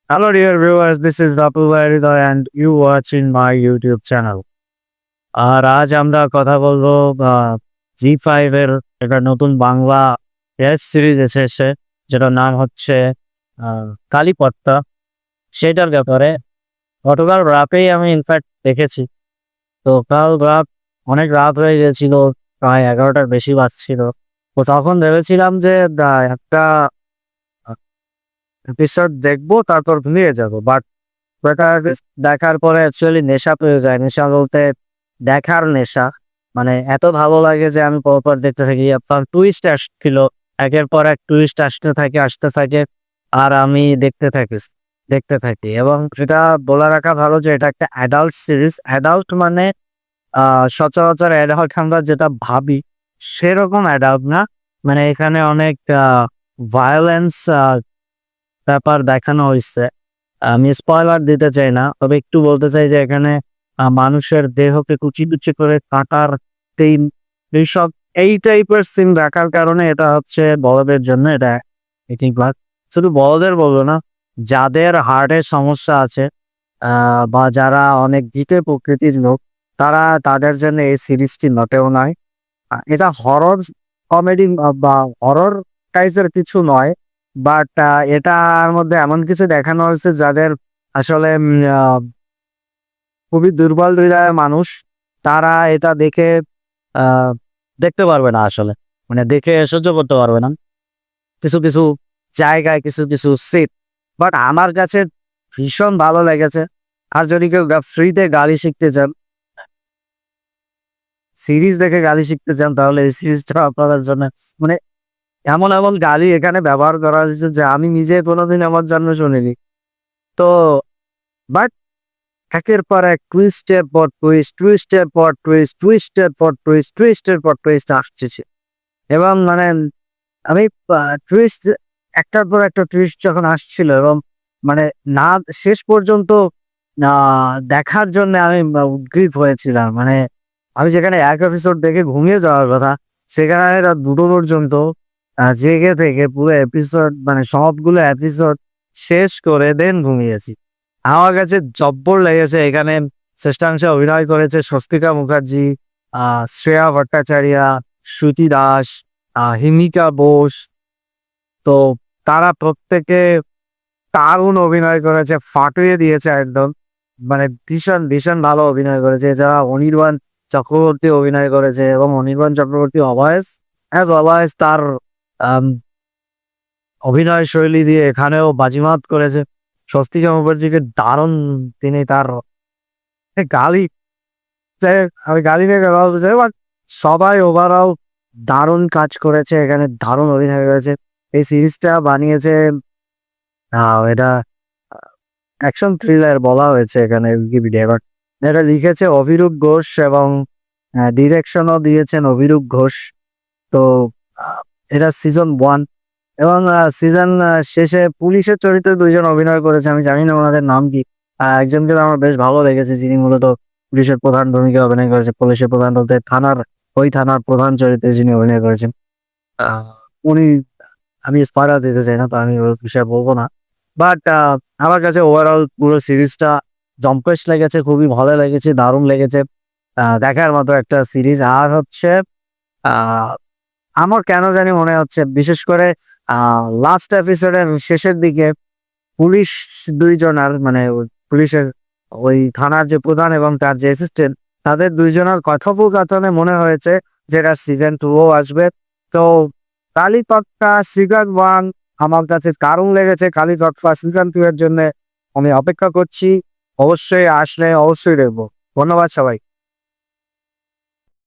Hello, dear viewers. This is Rapu Vairidoy and you watching my YouTube channel. আর আজ আমরা কথা বলবো জি5 এর একটা নতুন বাংলা ওয়েব সিরিজ এসেছে যেটার নাম হচ্ছে কালীপট্টা। সেটার ব্যাপারে গতকাল রাতেই আমি ইনফ্যাক্ট দেখেছি। তো কাল রাত অনেক রাত হয়ে গেছিল, প্রায় 11টার বেশি বাজছিল। তো তখন ভেবেছিলাম যে একটা এপিসোড দেখবো, তারপর ঘুমিয়ে যাবো। বাট দেখার পরে অ্যাকচুয়ালি নেশা পেয়ে যায়। নেশা বলতে দেখার নেশা, মানে এত ভালো লাগে যে আমি পরপর দেখতে থাকি। আপনার টুইস্ট আসছিল, একের পর এক টুইস্ট আসতে থাকে, আর আমি দেখতে থাকি। এবং যেটা বলে রাখা ভালো যে এটা একটা অ্যাডাল্ট সিরিজ। অ্যাডাল্ট মানে সচরাচর অ্যাডাল্ট আমরা যেটা ভাবি সেরকম অ্যাডাল্ট না। মানে এখানে অনেক ভায়োলেন্স ব্যাপার দেখানো হয়েছে। আমি স্পয়লার দিতে চাই না, তবে একটু বলতে চাই যে এখানে মানুষের দেহকে কুচি কুচি করে কাটার তেল এইসব এই টাইপের সিন রাখার কারণে এটা হচ্ছে বড়দের জন্য এটা এটি ক্লাস। শুধু বড়দের বলবো না, যাদের হার্টের সমস্যা আছে বা যারা অনেক জিতে প্রকৃতির লোক, তাদের জন্য এই সিরিজটি মোটেও নয়। এটা হরর কমেডি বা হরর টাইপের কিছু নয়। বাট এটার মধ্যে এমন কিছু দেখানো হয়েছে যাদের আসলে খুবই দুর্বল হৃদয়ের মানুষ, তারা এটা আহ দেখতে পারবে না আসলে, মানে দেখে সহ্য করতে পারবে না কিছু কিছু জায়গায়, কিছু কিছু সিট। বাট আমার কাছে ভীষণ ভালো লেগেছে। আর যদি কেউ ফ্রিতে গাড়ি শিখতে চান, সিরিজ দেখে গাড়ি শিখতে চান, তাহলে এই সিরিজটা আপনাদের জন্য। মানে এমন এমন গালি এখানে ব্যবহার করা হয়েছে যে আমি নিজে কোনোদিন আমার জন্ম শুনিনি। তো বাট একের পর এক টুইস্টের পর টুইস্ট, টুইস্টের পর টুইস্ট, টুইস্টের পর টুইস্ট, টুইস্টের পর টুইস্ট আসছে। এবং মানে আমি টুইস্ট একটার পর একটা টুইস্ট যখন আসছিল, এবং মানে না শেষ পর্যন্ত দেখার জন্য আমি উদ্গ্রীব হয়েছিলাম। মানে আমি যেখানে এক এপিসোড দেখে ঘুমিয়ে যাওয়ার কথা, সেখানে রাত 2টো পর্যন্ত জেগে থেকে পুরো এপিসোড, মানে সবগুলো এপিসোড শেষ করে দেন ঘুমিয়েছি। আমার কাছে জব্বর লেগেছে। এখানে শ্রেষ্ঠাংশে অভিনয় করেছে স্বস্তিকা মুখার্জি, শ্রেয়া ভট্টাচার্য, শ্রুতি দাস, হিমিকা বোস। তো তারা প্রত্যেকে দারুণ অভিনয় করেছে, ফাটিয়ে দিয়েছে একদম। মানে ভীষণ ভীষণ ভালো অভিনয় করেছে। এছাড়া অনির্বাণ চক্রবর্তী অভিনয় করেছে, এবং অনির্বাণ চক্রবর্তী অলওয়েজ তার আম, অভিনয় শৈলী দিয়ে এখানেও বাজিমাত করেছে। স্বস্তিকা মুখার্জিকে দারুণ, তিনি তার গালি, আমি গালি নিয়ে কথা বলতে চাই, বাট সবাই ওভারঅল দারুণ কাজ করেছে, এখানে দারুণ অভিনয় করেছে। এই সিরিজটা বানিয়েছে, এটা অ্যাকশন থ্রিলার বলা হয়েছে এখানে উইকিপিডিয়া। বাট এটা লিখেছে অভিরূপ ঘোষ, এবং ডিরেকশনও দিয়েছেন অভিরূপ ঘোষ। তো এটা সিজন 1, এবং সিজন শেষে পুলিশের চরিত্রে 2জন অভিনয় করেছে। আমি জানি না ওনাদের নাম কি। একজনকে আমার বেশ ভালো লেগেছে, যিনি মূলত পুলিশের প্রধান ভূমিকা অভিনয় করেছে। পুলিশের প্রধান বলতে ওই থানার প্রধান চরিত্রে যিনি অভিনয় করেছেন, উনি, আমি স্পয়লার দিতে চাই না, তো আমি ওই বিষয়ে বলবো না। বাট আমার কাছে ওভারঅল পুরো সিরিজটা জম্পেশ লেগেছে, খুবই ভালো লেগেছে, দারুণ লেগেছে। দেখার মতো একটা সিরিজ। আর হচ্ছে আমার কেন জানি মনে হচ্ছে, বিশেষ করে লাস্ট এপিসোডের শেষের দিকে পুলিশ 2জনার, মানে পুলিশের ওই থানার যে প্রধান এবং তার যে অ্যাসিস্ট্যান্ট, তাদের 2জনের কথোপকথনে মনে হয়েছে যেটা সিজন 2ও আসবে। তো কালীতক্তা সিজন 1 আমার কাছে দারুণ লেগেছে। কালীতক্তা সিজন 2 এর জন্য আমি অপেক্ষা করছি। অবশ্যই আসলে অবশ্যই দেখবো। ধন্যবাদ সবাই।